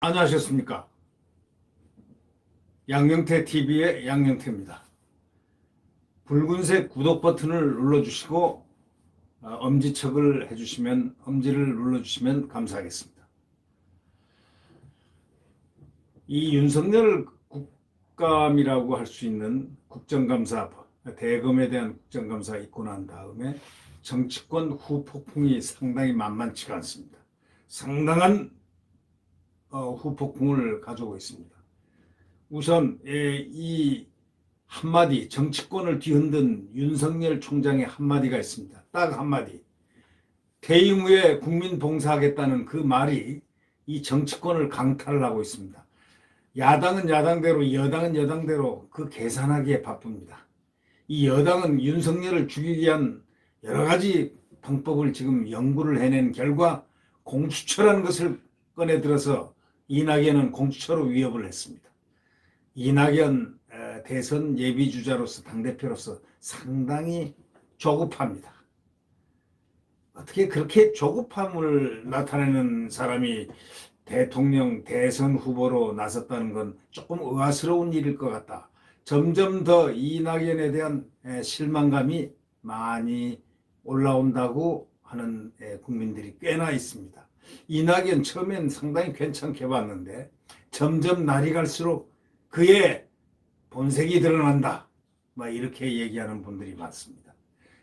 안녕하셨습니까? 양영태 TV의 양영태입니다. 붉은색 구독 버튼을 눌러주시고 엄지척을 해주시면 엄지를 눌러주시면 감사하겠습니다. 이 윤석열 국감이라고 할 수 있는 국정감사, 대검에 대한 국정감사 있고 난 다음에 정치권 후폭풍이 상당히 만만치가 않습니다. 상당한 후폭풍을 가져오고 있습니다. 우선 이 한마디, 정치권을 뒤흔든 윤석열 총장의 한마디가 있습니다. 딱 한마디. 퇴임 후에 국민 봉사하겠다는 그 말이 이 정치권을 강탈을 하고 있습니다. 야당은 야당대로, 여당은 여당대로 그 계산하기에 바쁩니다. 이 여당은 윤석열을 죽이기 위한 여러 가지 방법을 지금 연구를 해낸 결과 공수처라는 것을 꺼내들어서 이낙연은 공수처로 위협을 했습니다. 이낙연 대선 예비주자로서 당대표로서 상당히 조급합니다. 어떻게 그렇게 조급함을 나타내는 사람이 대통령 대선 후보로 나섰다는 건 조금 의아스러운 일일 것 같다. 점점 더 이낙연에 대한 실망감이 많이 올라온다고 하는 국민들이 꽤나 있습니다. 이낙연 처음엔 상당히 괜찮게 봤는데 점점 날이 갈수록 그의 본색이 드러난다. 이렇게 얘기하는 분들이 많습니다.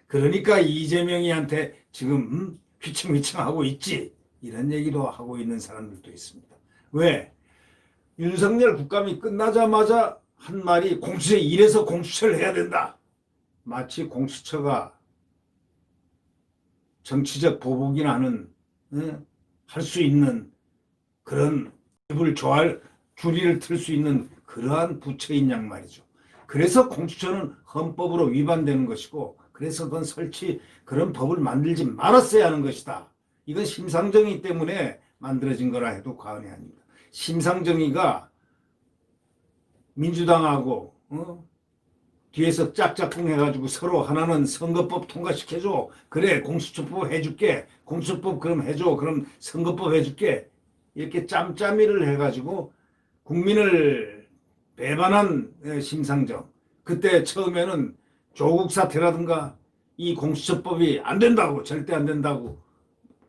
그러니까 이재명이한테 지금 휘청휘청하고 있지. 이런 얘기도 하고 있는 사람들도 있습니다. 왜? 윤석열 국감이 끝나자마자 한 말이 공수처, 이래서 공수처를 해야 된다. 마치 공수처가 정치적 보복이나 하는 할 수 있는 그런 입을 조할 줄이를 틀 수 있는 그러한 부처인 양 말이죠. 그래서 공수처는 헌법으로 위반되는 것이고 그래서 그건 그런 법을 만들지 말았어야 하는 것이다. 이건 심상정의 때문에 만들어진 거라 해도 과언이 아닙니다. 심상정의가 민주당하고 뒤에서 짝짝꿍 해가지고 서로 하나는 선거법 통과시켜줘. 그래 공수처법 해줄게. 공수처법 그럼 해줘. 그럼 선거법 해줄게. 이렇게 짬짬이를 해가지고 국민을 배반한 심상정. 그때 처음에는 조국 사태라든가 이 공수처법이 안 된다고, 절대 안 된다고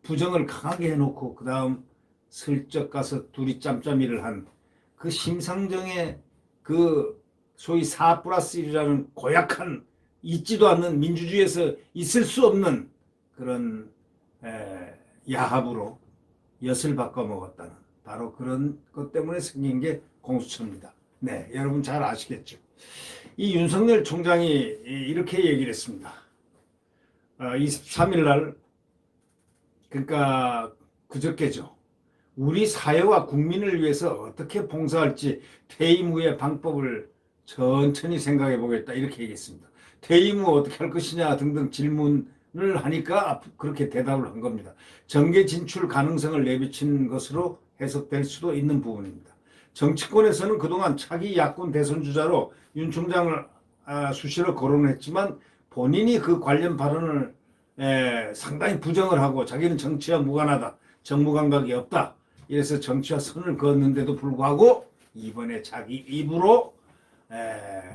부정을 강하게 해놓고 그 다음 슬쩍 가서 둘이 짬짬이를 한 그 심상정의 그 소위 4+1이라는 고약한 있지도 않는 민주주의에서 있을 수 없는 그런 야합으로 엿을 바꿔먹었다는 바로 그런 것 때문에 생긴 게 공수처입니다. 네, 여러분 잘 아시겠죠. 이 윤석열 총장이 이렇게 얘기를 했습니다. 23일 날, 그러니까 그저께죠. 우리 사회와 국민을 위해서 어떻게 봉사할지 퇴임 후의 방법을 천천히 생각해 보겠다 이렇게 얘기했습니다. 퇴임 후 어떻게 할 것이냐 등등 질문을 하니까 그렇게 대답을 한 겁니다. 정계 진출 가능성을 내비친 것으로 해석될 수도 있는 부분입니다. 정치권에서는 그동안 차기 야권 대선 주자로 윤 총장을 수시로 거론했지만 본인이 그 관련 발언을 상당히 부정을 하고 자기는 정치와 무관하다. 정무감각이 없다. 이래서 정치와 선을 그었는데도 불구하고 이번에 자기 입으로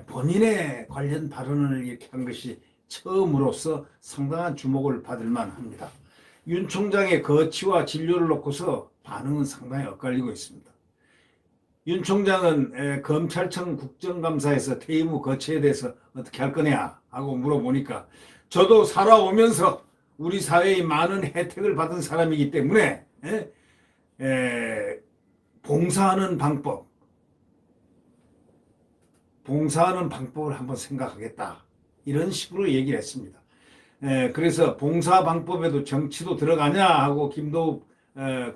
본인의 관련 발언을 이렇게 한 것이 처음으로서 상당한 주목을 받을 만합니다. 윤 총장의 거취와 진료를 놓고서 반응은 상당히 엇갈리고 있습니다. 윤 총장은 검찰청 국정감사에서 퇴임 후 거취에 대해서 어떻게 할 거냐 하고 물어보니까 저도 살아오면서 우리 사회의 많은 혜택을 받은 사람이기 때문에 봉사하는 방법을 한번 생각하겠다. 이런 식으로 얘기를 했습니다. 그래서 봉사 방법에도 정치도 들어가냐 하고 김도읍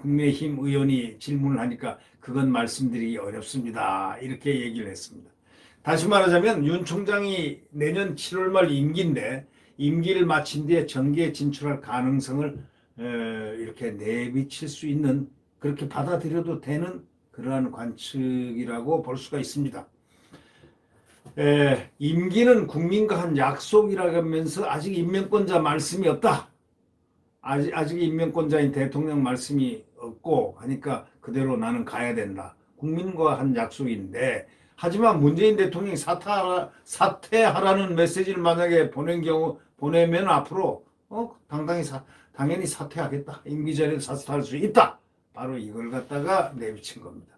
국민의힘 의원이 질문을 하니까 그건 말씀드리기 어렵습니다. 이렇게 얘기를 했습니다. 다시 말하자면 윤 총장이 내년 7월 말 임기인데 임기를 마친 뒤에 정계에 진출할 가능성을 이렇게 내비칠 수 있는 그렇게 받아들여도 되는 그러한 관측이라고 볼 수가 있습니다. 임기는 국민과 한 약속이라면서 아직 임명권자 말씀이 없다. 아직 임명권자인 대통령 말씀이 없고 하니까 그대로 나는 가야 된다. 국민과 한 약속인데 하지만 문재인 대통령이 사퇴하라는 메시지를 만약에 보내면 앞으로 당연히 사퇴하겠다. 임기 전에 사퇴할 수 있다. 바로 이걸 갖다가 내비친 겁니다.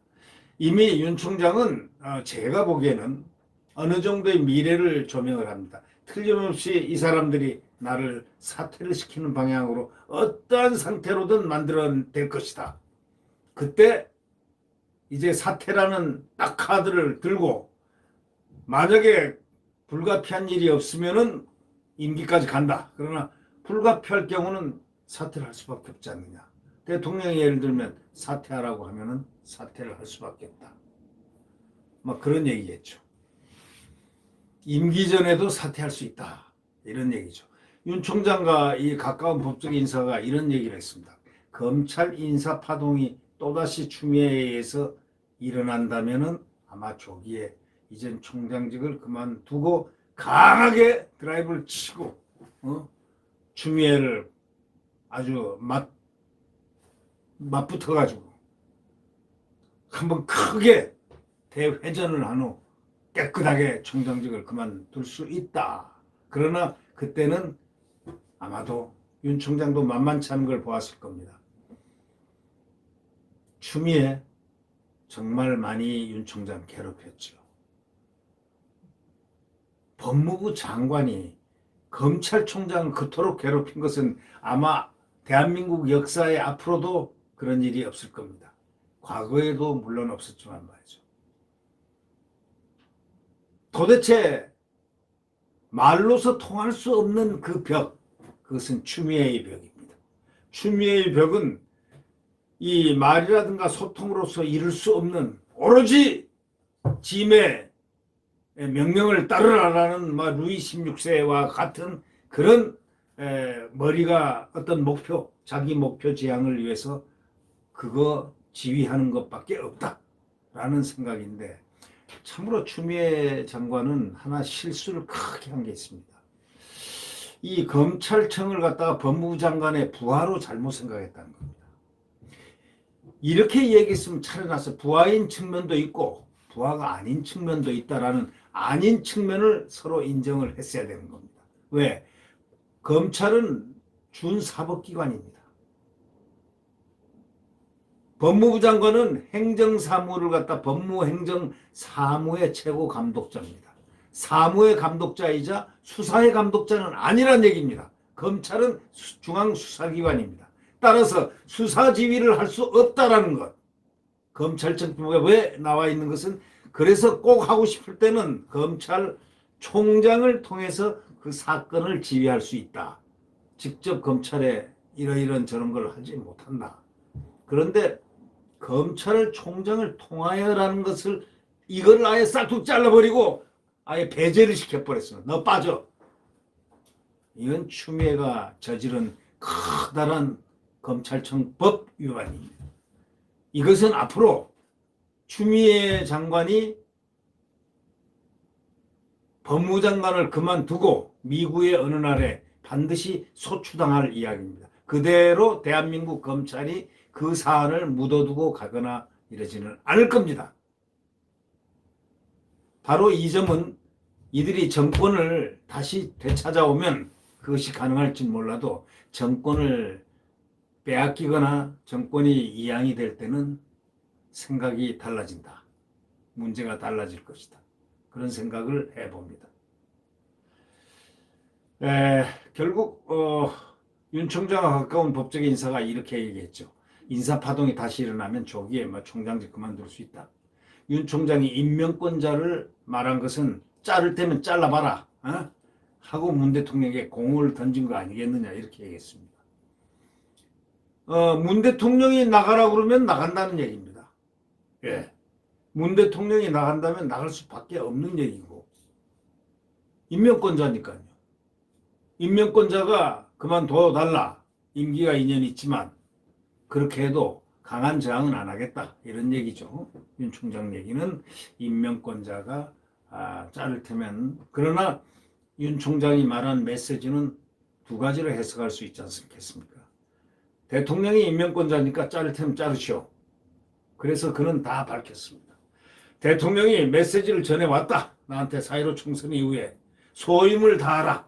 이미 윤 총장은 제가 보기에는 어느 정도의 미래를 조명을 합니다. 틀림없이 이 사람들이 나를 사퇴를 시키는 방향으로 어떠한 상태로든 만들어낼 것이다. 그때 이제 사퇴라는 딱 카드를 들고 만약에 불가피한 일이 없으면은 임기까지 간다. 그러나 불가피할 경우는 사퇴를 할 수밖에 없지 않느냐. 대통령이 예를 들면 사퇴하라고 하면은 사퇴를 할 수밖에 없다. 막 그런 얘기겠죠. 임기 전에도 사퇴할 수 있다. 이런 얘기죠. 윤 총장과 이 가까운 법적 인사가 이런 얘기를 했습니다. 검찰 인사 파동이 또다시 추미애에 의해서 일어난다면은 아마 조기에 이젠 총장직을 그만두고 강하게 드라이브를 치고 추미애를 아주 맞붙어가지고 한번 크게 대회전을 한 후 깨끗하게 총장직을 그만둘 수 있다. 그러나 그때는 아마도 윤 총장도 만만치 않은 걸 보았을 겁니다. 추미애 정말 많이 윤 총장 괴롭혔죠. 법무부 장관이 검찰총장을 그토록 괴롭힌 것은 아마 대한민국 역사에 앞으로도 그런 일이 없을 겁니다. 과거에도 물론 없었지만 말이죠. 도대체 말로서 통할 수 없는 그 벽, 그것은 추미애의 벽입니다. 추미애의 벽은 이 말이라든가 소통으로서 이룰 수 없는 오로지 짐의 명령을 따르라라는 루이 16세와 같은 그런 머리가 어떤 목표, 자기 목표 지향을 위해서 그거 지휘하는 것밖에 없다라는 생각인데 참으로 추미애 장관은 하나 실수를 크게 한 게 있습니다. 이 검찰청을 갖다가 법무부 장관의 부하로 잘못 생각했다는 겁니다. 이렇게 얘기했으면 차려놨어. 부하인 측면도 있고 부하가 아닌 측면도 있다라는 아닌 측면을 서로 인정을 했어야 되는 겁니다. 왜? 검찰은 준사법기관입니다. 법무부 장관은 행정사무를 갖다 법무행정사무의 최고 감독자입니다. 사무의 감독자이자 수사의 감독자는 아니란 얘기입니다. 검찰은 중앙수사기관입니다. 따라서 수사지휘를 할 수 없다라는 것. 검찰청법에 왜 나와 있는 것은 그래서 꼭 하고 싶을 때는 검찰총장을 통해서 그 사건을 지휘할 수 있다. 직접 검찰에 이런 저런 걸 하지 못한다. 그런데 검찰총장을 통하여라는 것을 이걸 아예 싹둑 잘라버리고 아예 배제를 시켜버렸어요. 너 빠져. 이건 추미애가 저지른 커다란 검찰청법 위반입니다. 이것은 앞으로 추미애 장관이 법무부 장관을 그만두고 미국의 어느 날에 반드시 소추당할 이야기입니다. 그대로 대한민국 검찰이 그 사안을 묻어두고 가거나 이러지는 않을 겁니다. 바로 이 점은 이들이 정권을 다시 되찾아오면 그것이 가능할지 몰라도 정권을 빼앗기거나 정권이 이양이 될 때는 생각이 달라진다. 문제가 달라질 것이다. 그런 생각을 해봅니다. 결국 윤 총장과 가까운 법적 인사가 이렇게 얘기했죠. 인사파동이 다시 일어나면 조기에 총장직 그만둘 수 있다. 윤 총장이 임명권자를 말한 것은 자를 때면 잘라봐라 하고 문 대통령에게 공을 던진 거 아니겠느냐 이렇게 얘기했습니다. 문 대통령이 나가라 그러면 나간다는 얘기입니다. 예. 문 대통령이 나간다면 나갈 수밖에 없는 얘기고 임명권자니까요. 임명권자가 그만둬달라. 임기가 2년 있지만 그렇게 해도 강한 저항은 안 하겠다. 이런 얘기죠. 윤 총장 얘기는 임명권자가 자를 테면 그러나 윤 총장이 말한 메시지는 두 가지로 해석할 수 있지 않겠습니까? 대통령이 임명권자니까 자를 테면 자르시오. 그래서 그는 다 밝혔습니다. 대통령이 메시지를 전해왔다. 나한테 4.15 총선 이후에 소임을 다하라.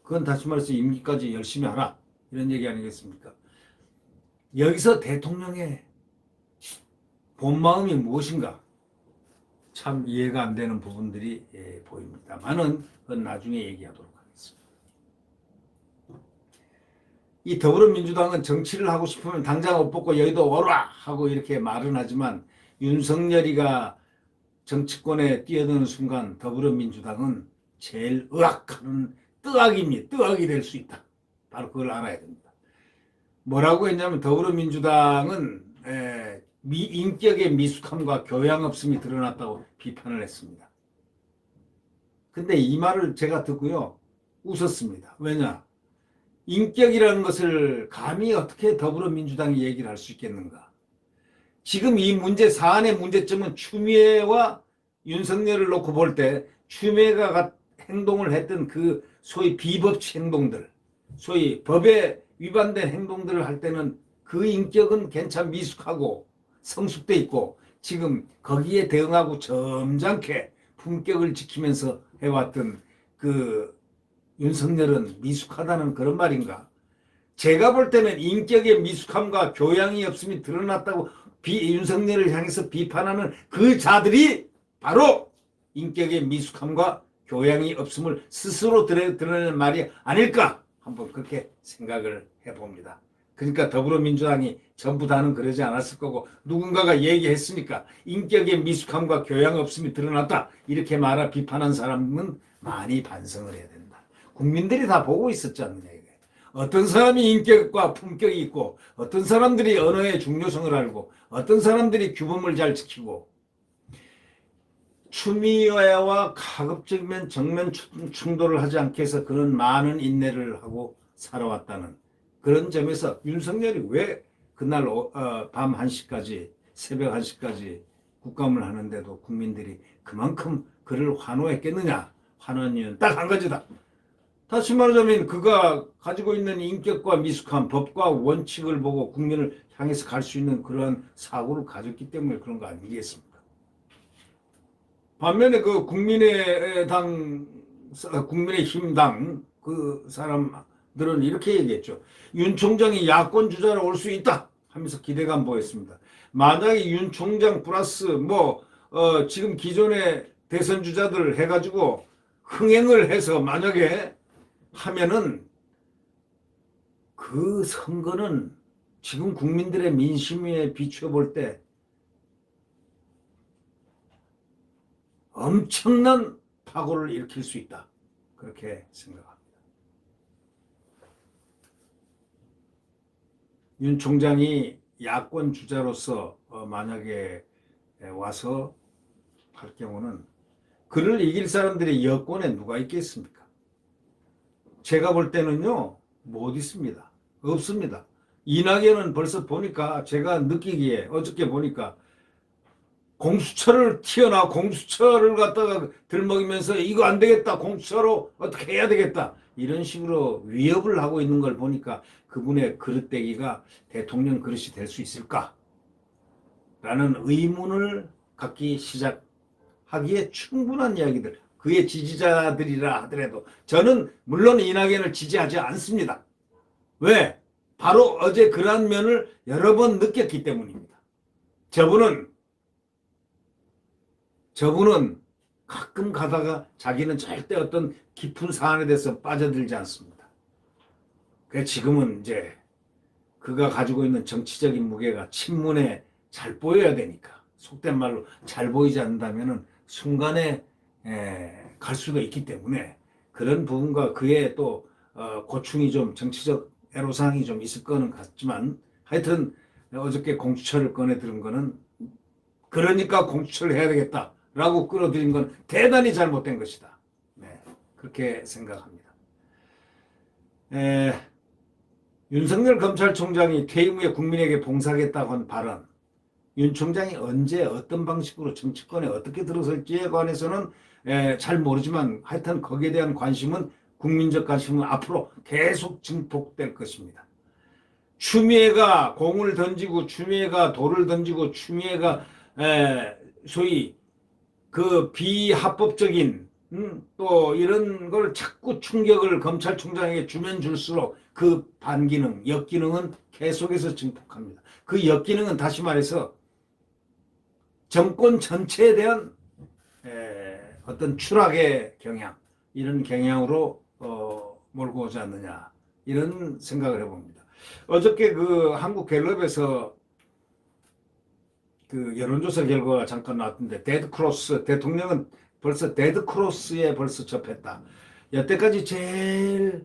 그건 다시 말해서 임기까지 열심히 하라. 이런 얘기 아니겠습니까? 여기서 대통령의 본 마음이 무엇인가? 참 이해가 안 되는 부분들이 보입니다만은 그건 나중에 얘기하도록 하겠습니다. 이 더불어민주당은 정치를 하고 싶으면 당장 옷 벗고 여의도 오라 하고 이렇게 말은 하지만 윤석열이가 정치권에 뛰어드는 순간 더불어민주당은 제일 의악하는 뜨악이 될 수 있다. 바로 그걸 알아야 됩니다. 뭐라고 했냐면 더불어민주당은 인격의 미숙함과 교양 없음이 드러났다고 비판을 했습니다. 근데 이 말을 제가 듣고요 웃었습니다. 왜냐? 인격이라는 것을 감히 어떻게 더불어민주당이 얘기를 할 수 있겠는가? 지금 이 사안의 문제점은 추미애와 윤석열을 놓고 볼 때 추미애가 행동을 했던 그 소위 비법치 행동들, 소위 법에 위반된 행동들을 할 때는 그 인격은 괜찮 미숙하고 성숙돼 있고 지금 거기에 대응하고 점잖게 품격을 지키면서 해왔던 그 윤석열은 미숙하다는 그런 말인가? 제가 볼 때는 인격의 미숙함과 교양이 없음이 드러났다고 윤석열을 향해서 비판하는 그 자들이 바로 인격의 미숙함과 교양이 없음을 스스로 드러내는 말이 아닐까? 한번 그렇게 생각을 해봅니다. 그러니까 더불어민주당이 전부 다는 그러지 않았을 거고 누군가가 얘기했으니까 인격의 미숙함과 교양 없음이 드러났다 이렇게 비판한 사람은 많이 반성을 해야 된다. 국민들이 다 보고 있었지 않느냐 이게. 어떤 사람이 인격과 품격이 있고 어떤 사람들이 언어의 중요성을 알고 어떤 사람들이 규범을 잘 지키고 추미애와 가급적이면 정면 충돌을 하지 않게 해서 그런 많은 인내를 하고 살아왔다는 그런 점에서 윤석열이 왜 그날 밤 1시까지 새벽 1시까지 국감을 하는데도 국민들이 그만큼 그를 환호했겠느냐. 환호한 이유는 딱 한 가지다. 다시 말하자면 그가 가지고 있는 인격과 미숙함, 법과 원칙을 보고 국민을 향해서 갈 수 있는 그러한 사고를 가졌기 때문에 그런 거 아니겠습니까? 반면에 그 국민의힘당 그 사람들은 이렇게 얘기했죠. 윤 총장이 야권 주자로 올 수 있다 하면서 기대감 보였습니다. 만약에 윤 총장 플러스 지금 기존의 대선 주자들 해가지고 흥행을 해서 만약에 하면은 그 선거는 지금 국민들의 민심에 비추어 볼 때 엄청난 파고를 일으킬 수 있다. 그렇게 생각합니다. 윤 총장이 야권 주자로서 만약에 와서 할 경우는 그를 이길 사람들이 여권에 누가 있겠습니까? 제가 볼 때는요. 못 있습니다. 없습니다. 이낙연은 벌써 보니까 제가 느끼기에 어저께 보니까 공수처를 갖다가 들먹이면서 이거 안 되겠다. 공수처로 어떻게 해야 되겠다. 이런 식으로 위협을 하고 있는 걸 보니까 그분의 그릇대기가 대통령 그릇이 될 수 있을까? 라는 의문을 갖기 시작하기에 충분한 이야기들. 그의 지지자들이라 하더라도 저는 물론 이낙연을 지지하지 않습니다. 왜? 바로 어제 그러한 면을 여러 번 느꼈기 때문입니다. 저분은 가끔 가다가 자기는 절대 어떤 깊은 사안에 대해서 빠져들지 않습니다. 그래서 지금은 이제 그가 가지고 있는 정치적인 무게가 친문에 잘 보여야 되니까 속된 말로 잘 보이지 않는다면 순간에 갈 수가 있기 때문에 그런 부분과 그의 또 고충이 좀 정치적 애로사항이 좀 있을 거는 같지만 하여튼 어저께 공수처를 꺼내 들은 거는 그러니까 공수처를 해야 되겠다라고 끌어들인 건 대단히 잘못된 것이다. 네, 그렇게 생각합니다. 윤석열 검찰총장이 퇴임 후에 국민에게 봉사하겠다고 한 발언, 윤 총장이 언제 어떤 방식으로 정치권에 어떻게 들어설지에 관해서는 잘 모르지만 하여튼 거기에 대한 관심은 국민적 관심은 앞으로 계속 증폭될 것입니다. 추미애가 공을 던지고 추미애가 돌을 던지고 추미애가 소위 그 비합법적인 또 이런 걸 자꾸 충격을 검찰총장에게 주면 줄수록 그 반기능, 역기능은 계속해서 증폭합니다. 그 역기능은 다시 말해서 정권 전체에 대한 어떤 추락의 경향, 이런 경향으로 몰고 오지 않느냐, 이런 생각을 해봅니다. 어저께 그 한국 갤럽에서 그 여론조사 결과가 잠깐 나왔던데, 데드크로스, 대통령은 벌써 데드크로스에 벌써 접했다. 여태까지 제일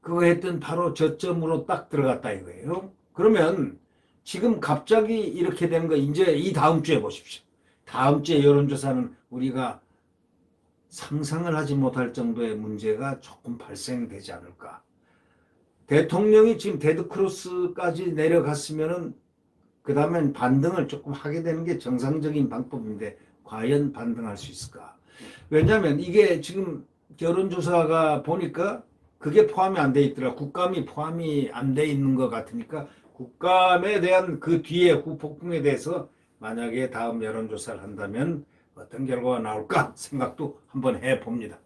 그거 했던 바로 저점으로 딱 들어갔다 이거예요. 그러면 지금 갑자기 이렇게 된 거, 이제 이 다음 주에 보십시오. 다음 주에 여론조사는 우리가 상상을 하지 못할 정도의 문제가 조금 발생되지 않을까. 대통령이 지금 데드크로스까지 내려갔으면은 그 다음엔 반등을 조금 하게 되는 게 정상적인 방법인데 과연 반등할 수 있을까? 왜냐하면 이게 지금 여론조사가 보니까 그게 포함이 안 돼 있더라. 국감이 포함이 안 돼 있는 것 같으니까 국감에 대한 그 뒤에 후폭풍에 대해서 만약에 다음 여론조사를 한다면 어떤 결과가 나올까 생각도 한번 해봅니다.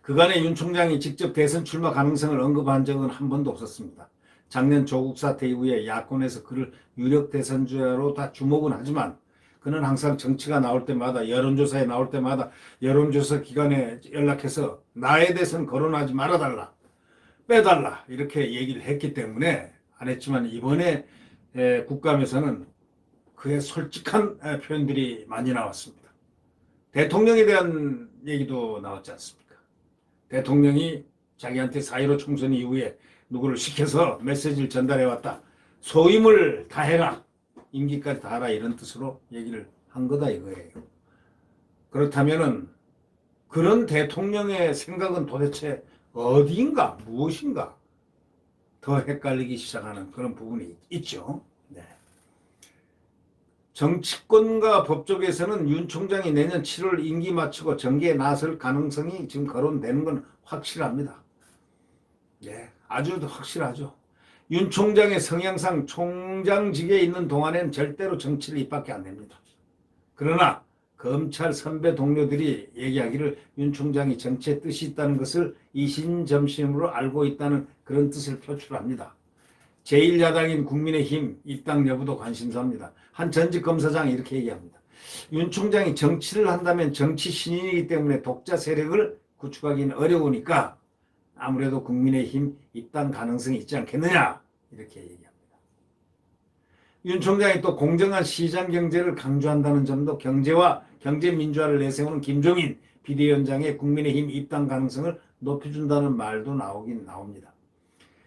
그간에 윤 총장이 직접 대선 출마 가능성을 언급한 적은 한 번도 없었습니다. 작년 조국 사태 이후에 야권에서 그를 유력 대선주자로 다 주목은 하지만 그는 항상 정치가 나올 때마다, 여론조사에 나올 때마다 여론조사 기관에 연락해서 나에 대해서는 거론하지 말아달라, 빼달라 이렇게 얘기를 했기 때문에 안 했지만, 이번에 국감에서는 그의 솔직한 표현들이 많이 나왔습니다. 대통령에 대한 얘기도 나왔지 않습니까? 대통령이 자기한테 4.15 총선 이후에 누구를 시켜서 메시지를 전달해왔다. 소임을 다해라. 임기까지 다하라, 이런 뜻으로 얘기를 한 거다 이거예요. 그렇다면은 그런 대통령의 생각은 도대체 어디인가, 무엇인가 더 헷갈리기 시작하는 그런 부분이 있죠. 네. 정치권과 법조계에서는 윤 총장이 내년 7월 임기 마치고 정계에 나설 가능성이 지금 거론되는 건 확실합니다. 네, 아주 확실하죠. 윤 총장의 성향상 총장직에 있는 동안엔 절대로 정치를 입 밖에 안 냅니다. 그러나 검찰 선배 동료들이 얘기하기를 윤 총장이 정치에 뜻이 있다는 것을 이신점심으로 알고 있다는 그런 뜻을 표출합니다. 제1야당인 국민의힘 입당 여부도 관심사입니다. 한 전직 검사장이 이렇게 얘기합니다. 윤 총장이 정치를 한다면 정치 신인이기 때문에 독자 세력을 구축하기는 어려우니까 아무래도 국민의힘 입당 가능성이 있지 않겠느냐, 이렇게 얘기합니다. 윤 총장이 또 공정한 시장 경제를 강조한다는 점도 경제와 경제민주화를 내세우는 김종인 비대위원장의 국민의힘 입당 가능성을 높여준다는 말도 나오긴 나옵니다.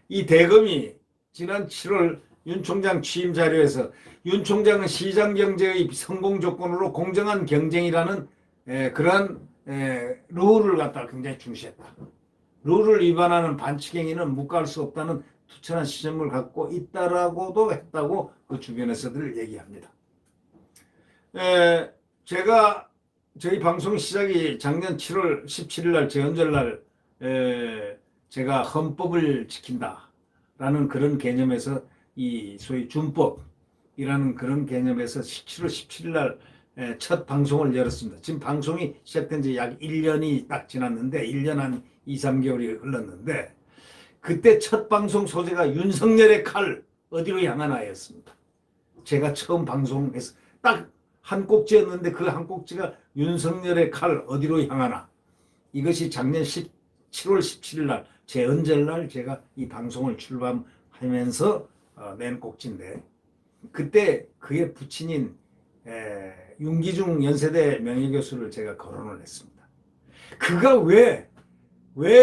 이 대검이 지난 7월 윤 총장 취임 자료에서 윤 총장은 시장 경제의 성공 조건으로 공정한 경쟁이라는 그러한 룰을 갖다 굉장히 중시했다. 룰을 위반하는 반칙행위는 묵과할 수 없다는 투철한 시점을 갖고 있다라고도 했다고 그 주변에서들 얘기합니다. 제가 저희 방송 시작이 작년 7월 17일 날 제헌절 날 제가 헌법을 지킨다라는 그런 개념에서 이 소위 준법이라는 그런 개념에서 7월 17일 날 첫 방송을 열었습니다. 지금 방송이 시작된 지 약 1년이 딱 지났는데 1년 한 2, 3개월이 흘렀는데 그때 첫 방송 소재가 윤석열의 칼 어디로 향하나였습니다. 제가 처음 방송에서 딱 한 꼭지였는데 그 한 꼭지가 윤석열의 칼 어디로 향하나. 이것이 작년 7월 17일 날 제헌절 날 제가 이 방송을 출범하면서 낸 꼭지인데, 그때 그의 부친인 윤기중 연세대 명예교수를 제가 거론을 했습니다. 그가 왜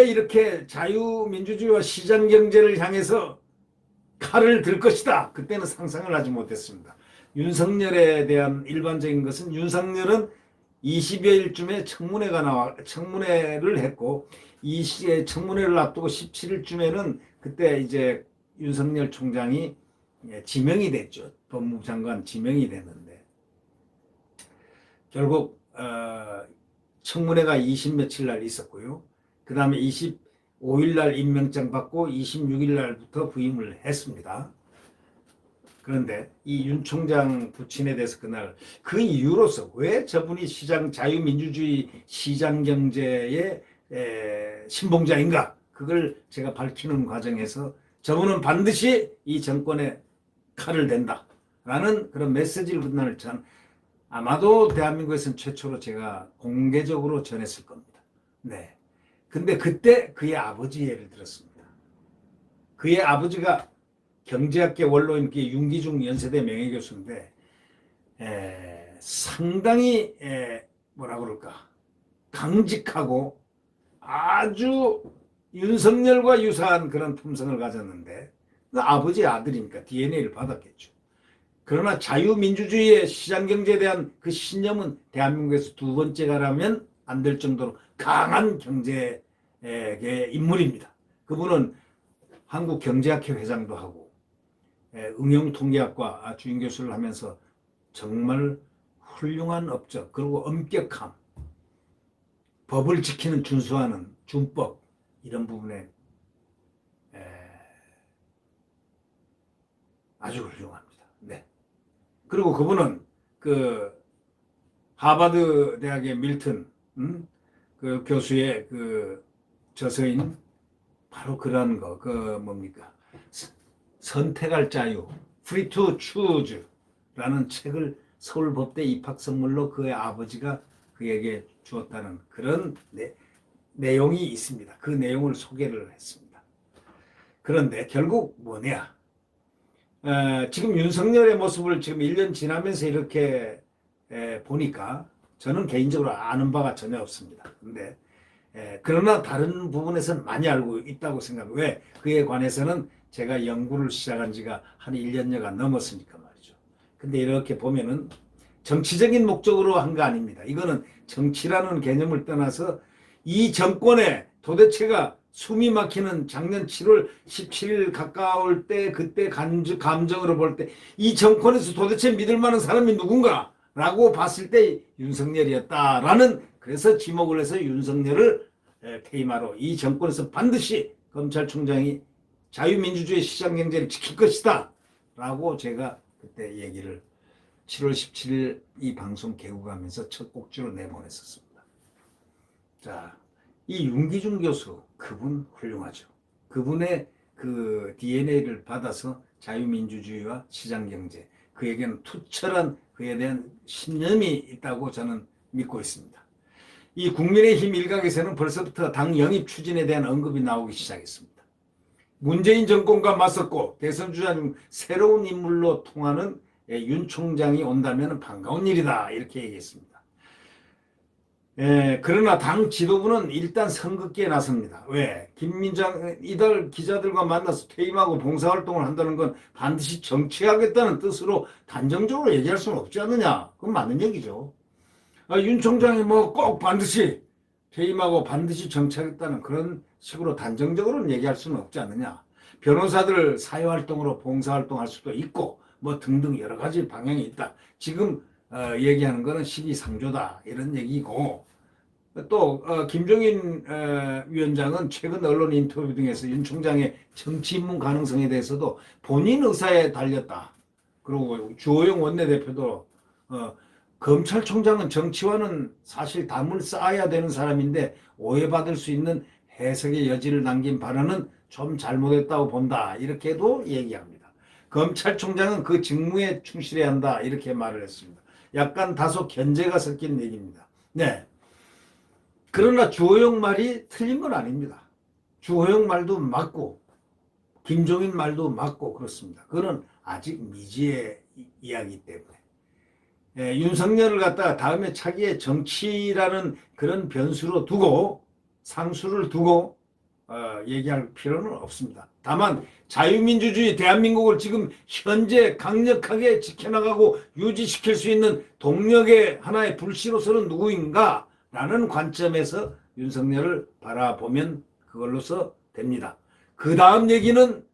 이렇게 자유민주주의와 시장경제를 향해서 칼을 들 것이다, 그때는 상상을 하지 못했습니다. 윤석열에 대한 일반적인 것은, 윤석열은 20여일쯤에 청문회를 했고, 이 시에 청문회를 앞두고 17일쯤에는 그때 이제 윤석열 총장이 지명이 됐죠. 법무부 장관 지명이 됐는데 결국 청문회가 20 며칠 날 있었고요. 그 다음에 25 5일날 임명장 받고 26일날부터 부임을 했습니다. 그런데 이 윤 총장 부친에 대해서 그날 그 이유로서 왜 저분이 자유민주주의 시장경제의 신봉자인가, 그걸 제가 밝히는 과정에서 저분은 반드시 이 정권에 칼을 댄다라는 그런 메시지를 그날 아마도 대한민국에서는 최초로 제가 공개적으로 전했을 겁니다. 네. 근데 그때 그의 아버지 예를 들었습니다. 그의 아버지가 경제학계 원로인 윤기중 연세대 명예교수인데 상당히 뭐라 그럴까, 강직하고 아주 윤석열과 유사한 그런 품성을 가졌는데 아버지의 아들이니까 DNA를 받았겠죠. 그러나 자유민주주의의 시장경제에 대한 그 신념은 대한민국에서 두 번째가라면 안 될 정도로 강한 경제의 인물입니다. 그분은 한국경제학회 회장도 하고 응용통계학과 주임 교수를 하면서 정말 훌륭한 업적, 그리고 엄격함, 법을 지키는 준수하는 준법, 이런 부분에 아주 훌륭합니다. 네. 그리고 그분은 그 하버드 대학의 밀턴 그 교수의 그 저서인 바로 그런 거, 그 뭡니까, 선택할 자유, Free to Choose라는 책을 서울법대 입학 선물로 그의 아버지가 그에게 주었다는 그런 내용이 있습니다. 그 내용을 소개를 했습니다. 그런데 결국 뭐냐, 지금 윤석열의 모습을 지금 1년 지나면서 이렇게 보니까 저는 개인적으로 아는 바가 전혀 없습니다. 근데 그러나 다른 부분에서는 많이 알고 있다고 생각해요. 왜? 그에 관해서는 제가 연구를 시작한 지가 한 1년여가 넘었으니까 말이죠. 근데 이렇게 보면은 정치적인 목적으로 한 거 아닙니다. 이거는 정치라는 개념을 떠나서 이 정권에 도대체가 숨이 막히는 작년 7월 17일 가까울 때, 그때 감정으로 볼 때 이 정권에서 도대체 믿을 만한 사람이 누군가 라고 봤을 때 윤석열이었다라는, 그래서 지목을 해서 윤석열을 퇴임하러 이 정권에서 반드시 검찰총장이 자유민주주의 시장경제를 지킬 것이다 라고 제가 그때 얘기를 7월 17일 이 방송 개국하면서 첫 꼭지로 내보냈었습니다. 자, 이 윤기중 교수, 그분 훌륭하죠. 그분의 그 DNA를 받아서 자유민주주의와 시장경제, 그에게는 투철한 그에 대한 신념이 있다고 저는 믿고 있습니다. 이 국민의힘 일각에서는 벌써부터 당 영입 추진에 대한 언급이 나오기 시작했습니다. 문재인 정권과 맞섰고 대선 주자 중 새로운 인물로 통하는 윤 총장이 온다면 반가운 일이다, 이렇게 얘기했습니다. 그러나 당 지도부는 일단 선긋기에 나섭니다. 왜? 김민장 이달 기자들과 만나서 퇴임하고 봉사활동을 한다는 건 반드시 정치하겠다는 뜻으로 단정적으로 얘기할 수는 없지 않느냐. 그건 맞는 얘기죠. 윤 총장이 뭐 꼭 반드시 퇴임하고 반드시 정치하겠다는 그런 식으로 단정적으로는 얘기할 수는 없지 않느냐. 변호사들 사회활동으로 봉사활동할 수도 있고 뭐 등등 여러 가지 방향이 있다. 지금 얘기하는 거는 시기상조다, 이런 얘기고, 또 김종인 위원장은 최근 언론 인터뷰 등에서 윤 총장의 정치 입문 가능성에 대해서도 본인 의사에 달렸다. 그리고 주호영 원내대표도 검찰총장은 정치와는 사실 담을 쌓아야 되는 사람인데 오해받을 수 있는 해석의 여지를 남긴 발언은 좀 잘못했다고 본다, 이렇게도 얘기합니다. 검찰총장은 그 직무에 충실해야 한다, 이렇게 말을 했습니다. 약간 다소 견제가 섞인 얘기입니다. 네. 그러나 주호영 말이 틀린 건 아닙니다. 주호영 말도 맞고 김종인 말도 맞고 그렇습니다. 그거는 아직 미지의 이야기 때문에 윤석열을 갖다가 다음에 차기의 정치라는 그런 변수로 두고, 상수를 두고 얘기할 필요는 없습니다. 다만 자유민주주의 대한민국을 지금 현재 강력하게 지켜나가고 유지시킬 수 있는 동력의 하나의 불씨로서는 누구인가 라는 관점에서 윤석열을 바라보면 그걸로서 됩니다. 그 다음 얘기는,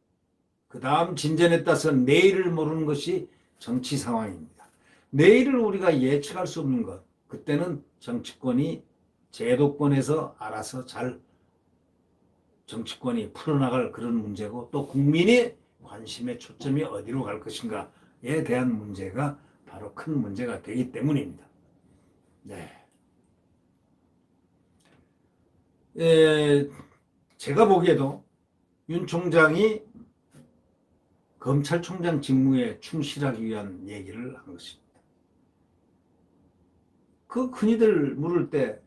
그 다음 진전에 따라서 내일을 모르는 것이 정치 상황입니다. 내일을 우리가 예측할 수 없는 것, 그때는 정치권이 제도권에서 알아서 잘 정치권이 풀어나갈 그런 문제고 또 국민의 관심의 초점이 어디로 갈 것인가에 대한 문제가 바로 큰 문제가 되기 때문입니다. 네. 제가 보기에도 윤 총장이 검찰총장 직무에 충실하기 위한 얘기를 한 것입니다. 그 흔히들 물을 때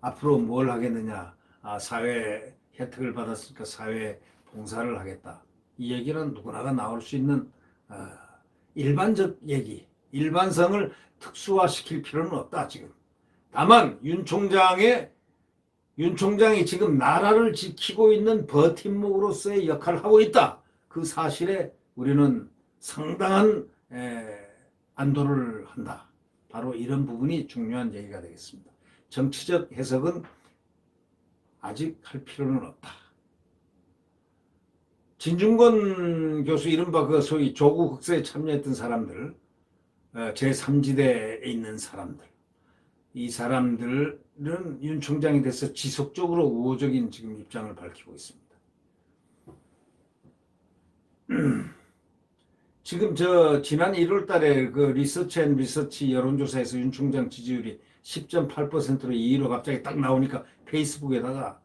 앞으로 뭘 하겠느냐, 사회 혜택을 받았으니까 사회 봉사를 하겠다. 이 얘기는 누구나가 나올 수 있는 일반적 얘기, 일반성을 특수화시킬 필요는 없다 지금. 다만 윤 총장이 지금 나라를 지키고 있는 버팀목으로서의 역할을 하고 있다. 그 사실에 우리는 상당한 안도를 한다. 바로 이런 부분이 중요한 얘기가 되겠습니다. 정치적 해석은 아직 할 필요는 없다. 진중권 교수 이른바 그 소위 조국 흑사에 참여했던 사람들, 제3지대에 있는 사람들, 이 사람들은 윤 총장에 대해서 지속적으로 우호적인 지금 입장을 밝히고 있습니다. 지금 지난 1월 달에 그 리서치 여론조사에서 윤 총장 지지율이 10.8%로 2위로 갑자기 딱 나오니까 페이스북에다가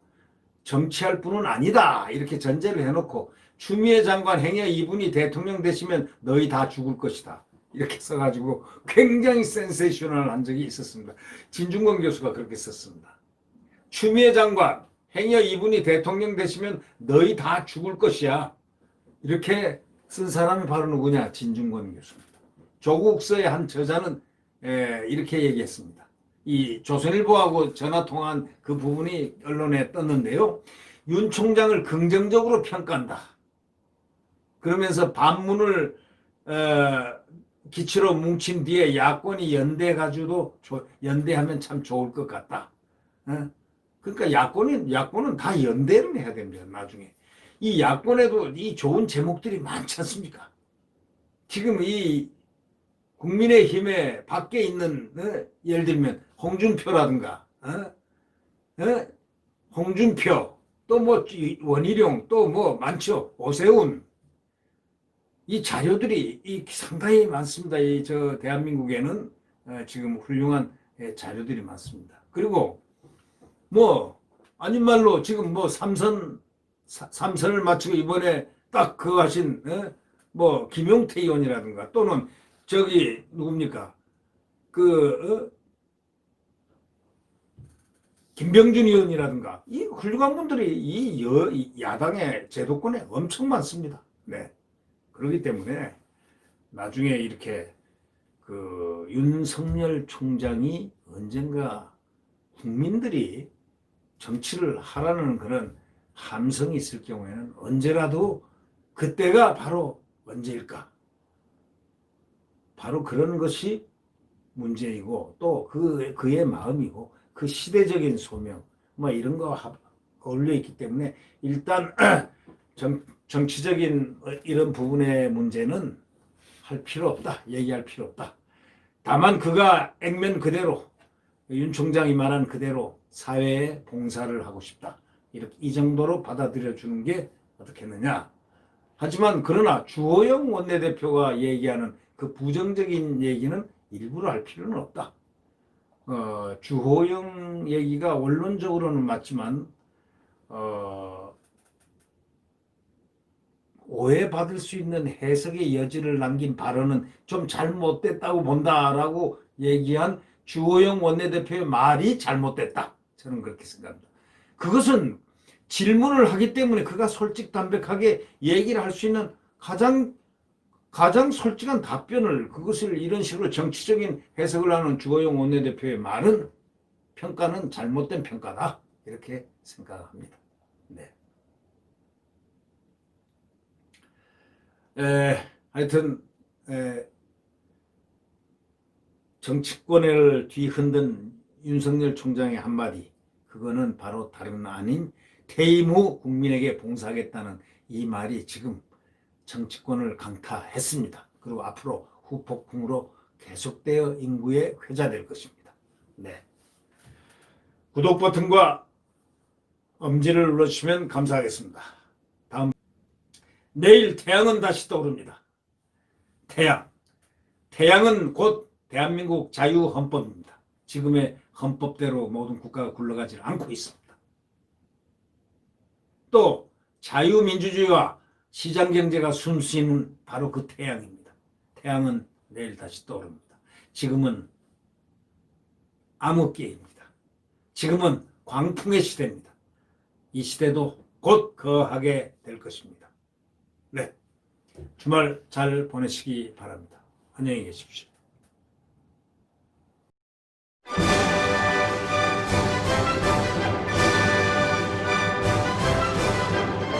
정치할 분은 아니다 이렇게 전제를 해놓고 추미애 장관 행여 이분이 대통령 되시면 너희 다 죽을 것이다 이렇게 써가지고 굉장히 센세이셔널한 적이 있었습니다. 진중권 교수가 그렇게 썼습니다. 추미애 장관 행여 이분이 대통령 되시면 너희 다 죽을 것이야 이렇게 쓴 사람이 바로 누구냐? 진중권 교수입니다. 조국서의 한 저자는 이렇게 얘기했습니다. 이 조선일보하고 전화통화한 그 부분이 언론에 떴는데요. 윤 총장을 긍정적으로 평가한다. 그러면서 반문을 기치로 뭉친 뒤에 야권이 연대해가지고도 연대하면 참 좋을 것 같다. 그러니까 야권은 다 연대를 해야 됩니다. 나중에. 이 야권에도 이 좋은 제목들이 많지 않습니까? 지금 이 국민의힘에 밖에 있는 예를 들면 홍준표라든가 홍준표 또 뭐 원희룡 또 뭐 많죠. 오세훈 이 자료들이 상당히 많습니다. 저 대한민국에는 지금 훌륭한 자료들이 많습니다. 그리고 뭐 아닌 말로 지금 뭐 삼선을 마치고 이번에 딱 그거 하신 뭐 김용태 의원이라든가 또는 저기 누굽니까 김병준 의원이라든가 이 훌륭한 분들이 이 야당의 제도권에 엄청 많습니다. 네. 그렇기 때문에 나중에 이렇게 그 윤석열 총장이 언젠가 국민들이 정치를 하라는 그런 함성이 있을 경우에는 언제라도 그때가 바로 언제일까? 바로 그런 것이 문제이고 또 그의 마음이고 그 시대적인 소명 뭐 이런 거 어울려 있기 때문에 일단 정치적인 이런 부분의 문제는 할 필요 없다. 얘기할 필요 없다. 다만 그가 액면 그대로 윤 총장이 말한 그대로 사회에 봉사를 하고 싶다. 이렇게 이 정도로 받아들여 주는 게 어떻겠느냐. 하지만 그러나 주호영 원내대표가 얘기하는 그 부정적인 얘기는 일부러 할 필요는 없다. 주호영 얘기가 원론적으로는 맞지만 오해받을 수 있는 해석의 여지를 남긴 발언은 좀 잘못됐다고 본다라고 얘기한 주호영 원내대표의 말이 잘못됐다. 저는 그렇게 생각합니다. 그것은 질문을 하기 때문에 그가 솔직담백하게 얘기를 할 수 있는 가장 솔직한 답변을 그것을 이런 식으로 정치적인 해석을 하는 주호영 원내대표의 말은 평가는 잘못된 평가다. 이렇게 생각합니다. 네. 하여튼 정치권을 뒤흔든 윤석열 총장의 한마디 그거는 바로 다른 아닌 퇴임 후 국민에게 봉사하겠다는 이 말이 지금 정치권을 강타했습니다. 그리고 앞으로 후폭풍으로 계속되어 인구에 회자될 것입니다. 네. 구독 버튼과 엄지를 눌러주시면 감사하겠습니다. 다음, 내일 태양은 다시 떠오릅니다. 태양은 곧 대한민국 자유헌법입니다. 지금의 헌법대로 모든 국가가 굴러가지 않고 있습니다. 또 자유민주주의와 시장경제가 숨쉬는 바로 그 태양입니다. 태양은 내일 다시 떠오릅니다. 지금은 암흑기입니다. 지금은 광풍의 시대입니다. 이 시대도 곧 거하게 될 것입니다. 네, 주말 잘 보내시기 바랍니다. 안녕히 계십시오.